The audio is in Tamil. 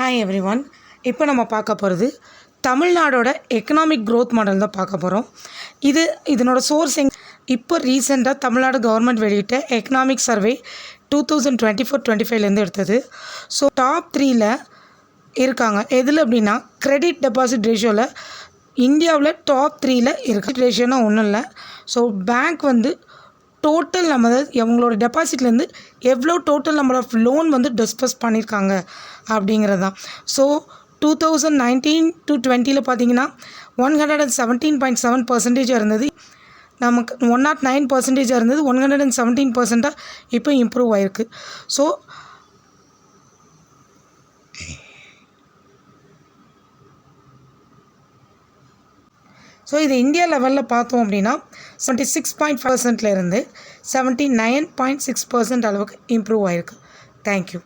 Hi every one. இப்போ நம்ம பார்க்க போகிறது தமிழ்நாடோட எக்கனாமிக் க்ரோத் மாடல் தான் பார்க்க போகிறோம். இதனோட சோர்ஸ் இப்போ ரீசெண்டாக தமிழ்நாடு கவர்மெண்ட் வெளியிட்ட எக்கனாமிக் சர்வே 2024-25 எடுத்தது. ஸோ டாப் 3ல் இருக்காங்க. எதில் அப்படின்னா கிரெடிட் டெபாசிட் ரேஷியோவில் இந்தியாவில் டாப் 3ல் இருக்குது. ரேஷியோனா ஒன்றும் இல்லை. ஸோ பேங்க் டோட்டல் நம்ம அவங்களோட டெபாசிட்லேருந்து எவ்வளோ டோட்டல் நம்மளோட லோன் டிஸ்பர்ஸ் பண்ணியிருக்காங்க அப்படிங்கிறது தான். ஸோ 2019-20 பார்த்தீங்கன்னா 117.7% இருந்தது. நமக்கு 109% இருந்தது. 117% இப்போ இம்ப்ரூவ் ஆகிருக்கு. ஸோ இது இந்தியா லெவலில் பார்த்தோம் அப்படின்னா 76.5%லேருந்து 79.6% அளவுக்கு இம்ப்ரூவ் ஆகிருக்கு. தேங்க்யூ.